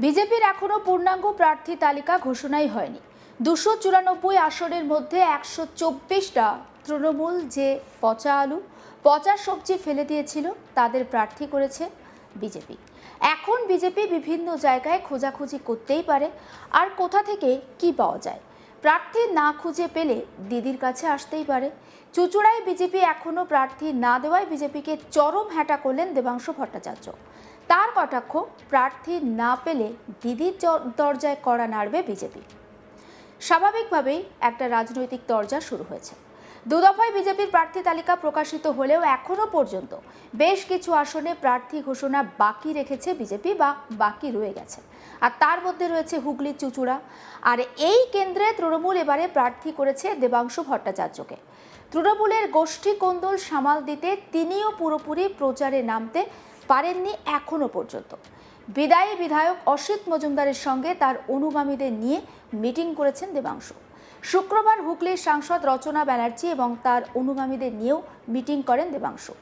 বিজেপির এখনো পূর্ণাঙ্গ প্রার্থী তালিকা ঘোষণাই হয়নি। 294 আসনের মধ্যে 124টা তৃণমূল যে পচা আলু পচা সবজি ফেলে দিয়েছিল তাদের প্রার্থী করেছে বিজেপি। এখন বিজেপি বিভিন্ন জায়গায় খোঁজাখুঁজি করতেই পারে, আর কোথা থেকে কি পাওয়া যায় প্রার্থী না খুঁজে পেলে দিদির কাছে আসতেই পারে। চুঁচুড়ায় বিজেপি এখনো প্রার্থী না দেওয়ায় বিজেপিকে চরম হ্যাটা করলেন দেবাংশু ভট্টাচার্য। তার কটাক্ষ, প্রার্থী না পেলে দিদির দরজায় কড়া নাড়বে বিজেপি। স্বাভাবিকভাবেই একটা রাজনৈতিক দরজা শুরু হয়েছে। দুদফায় বিজেপির প্রার্থী তালিকা প্রকাশিত হলেও এখনো পর্যন্ত বেশ কিছু আসনে প্রার্থী ঘোষণা বাকি রেখেছে বিজেপি বা বাকি রয়ে গেছে। আর তার মধ্যে রয়েছে হুগলির চুঁচুড়া। আর এই কেন্দ্রে তৃণমূল এবারে প্রার্থী করেছে দেবাংশু ভট্টাচার্যকে। তৃণমূলের গোষ্ঠী কোন্দল সামাল দিতে তিনিও পুরোপুরি প্রচারে নামতে পারেননি এখনো পর্যন্ত। বিদায়ী বিধায়ক অসিত মজুমদারের সঙ্গে তার অনুগামীদের নিয়ে মিটিং করেছেন দেবাংশু। শুক্রবার হুগলির সাংসদ রচনা ব্যানার্জি এবং তার অনুগামীদের নিয়েও মিটিং করেন দেবাংশু।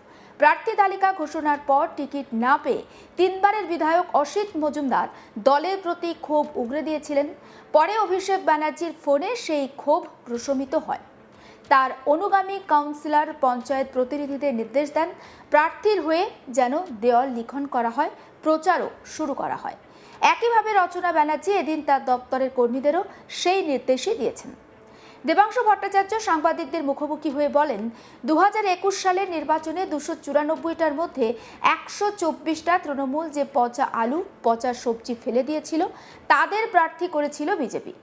প্রার্থী তালিকা ঘোষণার পর টিকিট না পেয়ে 3বারের বিধায়ক অসিত মজুমদার দলের প্রতি ক্ষোভ উগরে দিয়েছিলেন। পরে অভিষেক ব্যানার্জির ফোনে সেই ক্ষোভ প্রশমিত হয়। তার অনুগামী কাউন্সিলর পঞ্চায়েত প্রতিনিধিদের নির্দেশ দেন প্রার্থীর হয়ে যেন দেওয়াল লিখন করা হয়, প্রচারও শুরু করা হয়। একইভাবে রচনা ব্যানার্জি এদিন তার দপ্তরের কর্মীদেরও সেই নির্দেশই দিয়েছেন। দেবাংশু ভট্টাচার্য সাংবাদিকদের মুখোমুখি হয়ে বলেন, 2021 সালের নির্বাচনে 294টার মধ্যে 124টা তৃণমূল যে পচা আলু পচা সবজি ফেলে দিয়েছিল তাদের প্রার্থী করেছিল বিজেপি।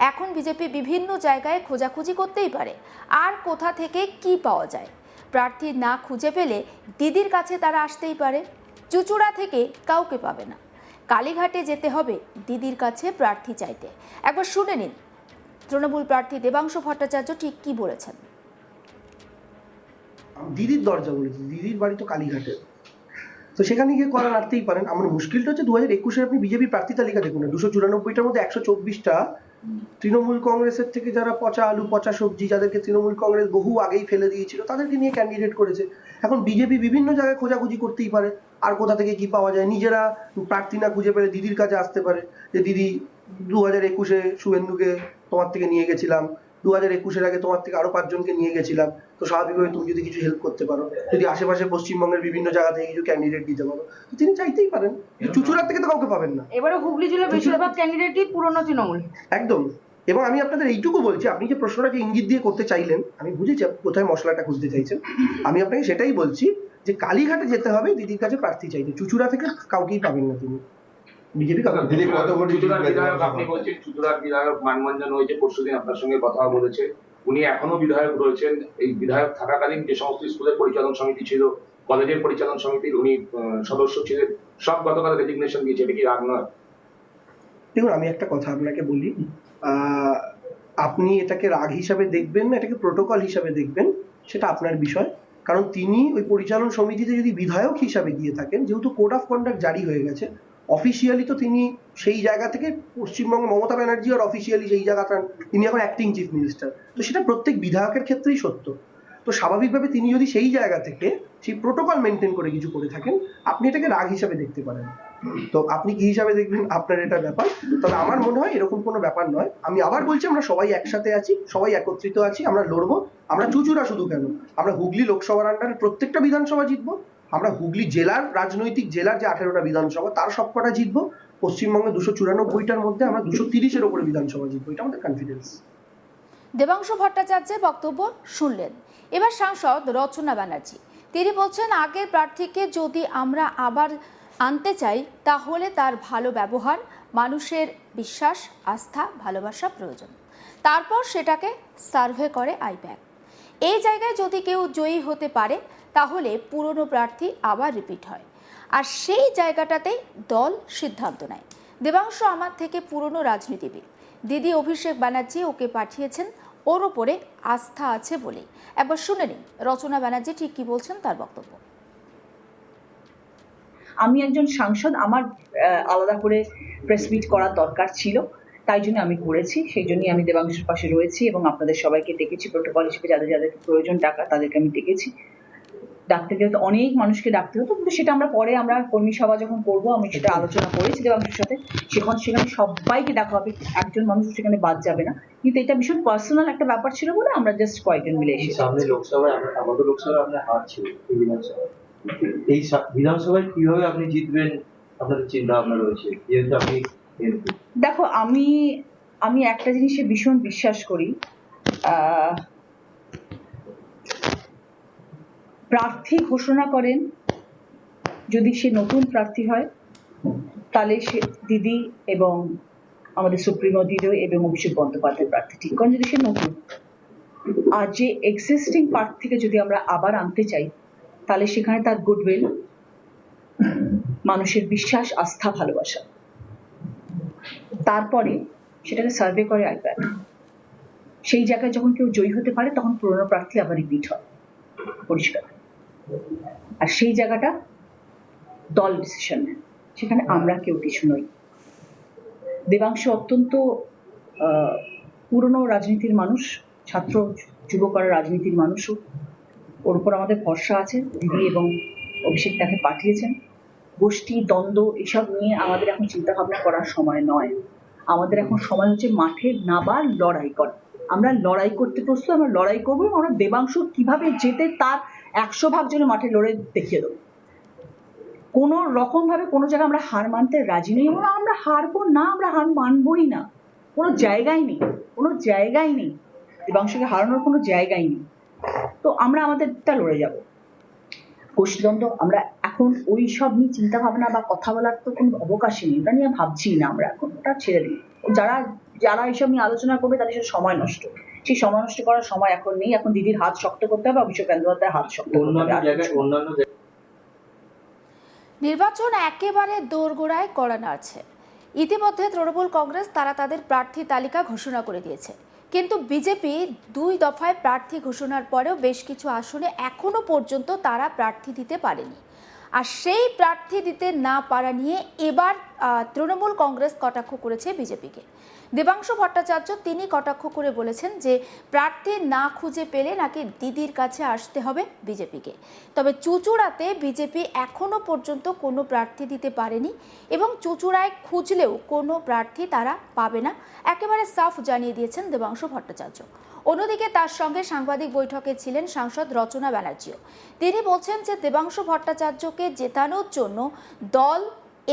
এখন বিজেপি বিভিন্ন জায়গায় খোঁজাখুঁজি করতেই পারে, আর কোথা থেকে কি পাওয়া যায় প্রার্থী না খুঁজে পেলে দিদির কাছে তারা আসতেই পারে। চুঁচুড়া থেকে কাউকে পাবে না, কালীঘাটে যেতে হবে দিদির কাছে প্রার্থী চাইতে। একবার শুনে নিন তৃণমূল প্রার্থী দেবাংশু ভট্টাচার্য ঠিক কি বলেছেন। দিদির দরজা বলেছি, দিদির বাড়ি তো কালীঘাটে, তো সেখানে গিয়ে করা নাড়তেই পারেন। আমার মুশকিলটা হচ্ছে 2021-এর আপনি বিজেপি প্রার্থী তালিকা দেখুন না, 294টার মধ্যে 124টা তৃণমূল কংগ্রেসের থেকে যারা পচা আলু পচা সবজি, যাদেরকে তৃণমূল কংগ্রেস বহু আগেই ফেলে দিয়েছিল, তাদেরকে নিয়ে ক্যান্ডিডেট করেছে। এখন বিজেপি বিভিন্ন জায়গায় খোঁজাখুঁজি করতেই পারে, আর কোথা থেকে কি পাওয়া যায়। নিজেরা প্রার্থী না খুঁজে পেলে দিদির কাছে আসতে পারে যে দিদি 2021-এ শুভেন্দুকে তোমার থেকে নিয়ে গেছিলাম, 2021-এর আগে তোমার থেকে আরো 5 জনকে নিয়ে গেছিলাম, তো স্বাভাবিকভাবে তুমি যদি কিছু হেল্প করতে পারো, যদি আশেপাশে পশ্চিমবঙ্গের বিভিন্ন জায়গা থেকে কিছু ক্যান্ডিডেট দিতে পারো, তো তিনি চাইতেই পারেন। চুঁচুড়ার থেকে তো কাউকে পাবেন না। এবারে হুগলি জেলার বেশিরভাগ ক্যান্ডিডেটই পুরনো তৃণমূল। একদম। এবং আমি আপনাদের এইটুকু বলছি, আপনি যে প্রশ্নটাকে ইঙ্গিত দিয়ে করতে চাইলেন, আমি বুঝেছি কোথায় মশলাটা খুঁজতে চাইছেন। আমি আপনাকে সেটাই বলছি যে কালীঘাটে যেতে হবে দিদির কাছে প্রার্থী চাইতে, চুঁচুড়া থেকে কাউকেই পাবেন না তিনি। বিজেপি আপনি বলছেন চুঁচুড়ার বিধায়ক মানভঞ্জন হয়েছে, পরশুদিন আপনার সঙ্গে কথা বলেছে, উনি এখনো বিধায়ক রয়েছেন। এই বিধায়ক থাকাকালীন যে সমস্ত স্কুলের পরিচালন সমিতি ছিল, কলেজের পরিচালন সমিতির উনি সদস্য ছিলেন, সব গতকাল রেজিগনেশন দিয়েছে। এটা কি রাগ নয়? দেখুন, আমি একটা কথা আপনাকে বলি, আপনি এটাকে রাগ হিসাবে দেখবেন না এটাকে প্রোটোকল হিসাবে দেখবেন, সেটা আপনার বিষয়। কারণ তিনি ওই পরিচালন সমিতিতে যদি বিধায়ক হিসাবে গিয়ে থাকেন, যেহেতু কোড অফ কন্ডাক্ট জারি হয়ে গেছে, অফিসিয়ালি তো তিনি সেই জায়গা থেকে পশ্চিমবঙ্গ মমতা ব্যানার্জি আর অফিসিয়ালি সেই জায়গাটা তিনি এখন অ্যাক্টিং চিফ মিনিস্টার, তো সেটা প্রত্যেক বিধায়কের ক্ষেত্রেই সত্য। তো স্বাভাবিকভাবে তিনি যদি সেই জায়গা থেকে সেই প্রোটোকল মেনটেন করে কিছু করে থাকেন, আপনি এটাকে রাগ হিসাবে দেখতে পারেন। তো আপনি কি হিসাবে দেখবেন আপনার এটা ব্যাপার। তবে আমার মনে হয় এরকম কোনো ব্যাপার নয়। আমি আবার বলছি, আমরা সবাই একসাথে আছি, সবাই একত্রিত আছি, আমরা লড়বো। আমরা চুঁচুড়া শুধু কেন, আমরা হুগলি লোকসভার আন্ডারে প্রত্যেকটা বিধানসভা জিতবো। আমরা হুগলি জেলার রাজনৈতিক জেলার যে 18টা বিধানসভা তার সবকটা জিতবো। পশ্চিমবঙ্গে 294টার মধ্যে আমরা 230-এর উপরে বিধানসভা জিতবো, এটা আমাদের কনফিডেন্স। দেবাংশু ভট্টাচার্যের বক্তব্য শুনলেন। এবার সাংসদ রচনা ব্যানার্জি, তিনি বলছেন আগের প্রার্থীকে যদি আমরা আবার আনতে চাই তাহলে তার ভালো ব্যবহার, মানুষের বিশ্বাস, আস্থা, ভালোবাসা প্রয়োজন। তারপর সেটাকে সার্ভে করে আইপ্যাক। এই জায়গায় যদি কেউ জয়ী হতে পারে তাহলে পুরনো প্রার্থী আবার রিপিট হয়, আর সেই জায়গাটাতেই দল সিদ্ধান্ত নেয়। দেবাংশু আমার থেকে পুরনো রাজনীতিবিদ, দিদি অভিষেক ব্যানার্জি ওকে পাঠিয়েছেন ওর ওপরে আস্থা আছে বলেই। একবার শুনে নিন রচনা ব্যানার্জি ঠিক কি বলছেন তার বক্তব্য। আমি একজন সাংসদ, আমার আলাদা করে প্রেস মিট করার দরকার ছিল, তাই জন্য আমি করেছি। সেই জন্যই আমি দেবাংশুর পাশে রয়েছি এবং আপনাদের সবাইকে ডেকেছি প্রোটোকল হিসেবে, যাদের যাদের প্রয়োজন টাকা তাদেরকে আমি ডেকেছি। ডাকতে গেলে তো অনেক মানুষকে ডাকতে হতো, কিন্তু সেটা আমরা পরে আমরা কর্মী সভা যখন করবো আমি সেটা আলোচনা করেছি দেবাংশুর সাথে, সেখানে সবাইকে ডাকা হবে, একজন মানুষ সেখানে বাদ যাবে না। কিন্তু এটা ভীষণ পার্সোনাল একটা ব্যাপার ছিল বলে আমরা জাস্ট কয়েকজন মিলে এসেছি। সামনে লোকসভায় আমাদের লোকসভায় আপনার হার ছিল, এই বিধানসভায়, এই বিধানসভায় কিভাবে আপনি জিতবেন আপনাদের চিন্তা ভাবনা রয়েছে, যেহেতু আপনি MP? দেখো, আমি একটা জিনিসে ভীষণ বিশ্বাস করি, প্রার্থী ঘোষণা করেন যদি সে নতুন প্রার্থী হয় তাহলে সে দিদি এবং আমাদের সুপ্রিমো দিদি এবং অভিষেক বন্দ্যোপাধ্যায় প্রার্থী ঠিক করেন যদি সে নতুন। আর যে এক্সিস্টিং প্রার্থীকে যদি আমরা আবার আনতে চাই তাহলে সেখানে তার গুডউইল, মানুষের বিশ্বাস, আস্থা, ভালোবাসা, তারপরে সেটাকে সার্ভে করে আইপ্যাক। সেই জায়গায় যখন কেউ জয়ী হতে পারে তখন পুরনো প্রার্থী আবার রিপিট হয়, পরিষ্কার। আর সেই জায়গাটা দল ডিসিশন নেয়, সেখানে আমরা কেউ কিছু নই। দেবাংশু অত্যন্ত পুরনো রাজনীতির মানুষ, ছাত্র যুবকরা রাজনীতির মানুষও, ওর উপর আমাদের ভরসা আছে। দিদি এবং অভিষেক তাকে পাঠিয়েছেন। গোষ্ঠী দ্বন্দ্ব এসব নিয়ে আমাদের এখন চিন্তা ভাবনা করার সময় নয়, আমাদের এখন সময় হচ্ছে মাঠে নাবার লড়াই করা। আমরা লড়াই করতে প্রস্তুত, আমরা লড়াই করবো, আমরা দেবাংশু কিভাবে যেতে তার 100 ভাগ যেন মাঠে লড়ে দেখিয়ে দেবো। কোনো রকম ভাবে কোনো জায়গায় আমরা হার মানতে রাজি নেই, আমরা হারবো না, আমরা হার মানবই না, কোনো জায়গায় নেই, কোনো জায়গায় নেই, দেবাংশুকে হারানোর কোনো জায়গায় নেই। তো আমরা আমাদেরটা লড়ে যাব। গোষ্ঠীদ্বন্দ্ব আমরা এখন ওই সব নিয়ে চিন্তা ভাবনা বা কথা বলার তো কোনো অবকাশই নেই, ওটা নিয়ে ভাবছি না আমরা এখন, ওটা ছেড়ে দিই। যারা এইসব নিয়ে আলোচনা করবে তাদের সাথে সময় নষ্ট, সেই সময় নষ্ট করার সময় এখন নেই। এখন দিদির হাত শক্ত করতে হবে, অভিষেক বন্দ্যোপাধ্যায়ের হাত শক্ত করতে হবে। নির্বাচন একেবারে দোরগোড়ায় কড়া নাড়ছে। ইতিমধ্যে তৃণমূল কংগ্রেস তারা তাদের প্রার্থী তালিকা ঘোষণা করে দিয়েছে, কিন্তু বিজেপি 2 দফায় প্রার্থী ঘোষণার পরেও বেশ কিছু আসনে এখনো পর্যন্ত তারা প্রার্থী দিতে পারেনি। আর সেই প্রার্থী দিতে না পারা নিয়ে এবার তৃণমূল কংগ্রেস কটাক্ষ করেছে বিজেপিকে। দেবাংশু ভট্টাচার্য তিনি কটাক্ষ করে বলেছেন যে প্রার্থী না খুঁজে পেলে নাকি দিদির কাছে আসতে হবে বিজেপিকে। তবে চুঁচুড়াতে বিজেপি এখনো পর্যন্ত কোনো প্রার্থী দিতে পারেনি এবং চুঁচুড়ায় খুঁজলেও কোনো প্রার্থী তারা পাবে না, একেবারে সাফ জানিয়ে দিয়েছেন দেবাংশু ভট্টাচার্য। অন্যদিকে তার সঙ্গে সাংবাদিক বৈঠকে ছিলেন সাংসদ রচনা ব্যানার্জিও। তিনি বলছেন যে দেবাংশু ভট্টাচার্যকে জেতানোর জন্য দল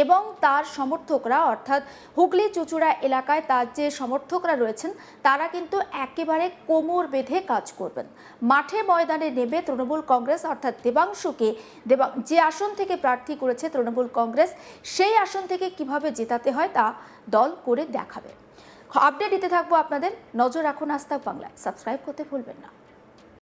এবং তার সমর্থকরা, অর্থাৎ হুগলি চুঁচুড়া এলাকায় তার যে সমর্থকরা রয়েছেন তারা কিন্তু একেবারে কোমর বেঁধে কাজ করবেন। মাঠে ময়দানে নেবে তৃণমূল কংগ্রেস, অর্থাৎ দেবাংশুকে যে আসন থেকে প্রার্থী করেছে তৃণমূল কংগ্রেস সেই আসন থেকে কিভাবে জেতাতে হয় তা দল করে দেখাবে। আপডেট দিতে থাকবো আপনাদের, নজর রাখুন আজ তাক বাংলায়, সাবস্ক্রাইব করতে ভুলবেন না।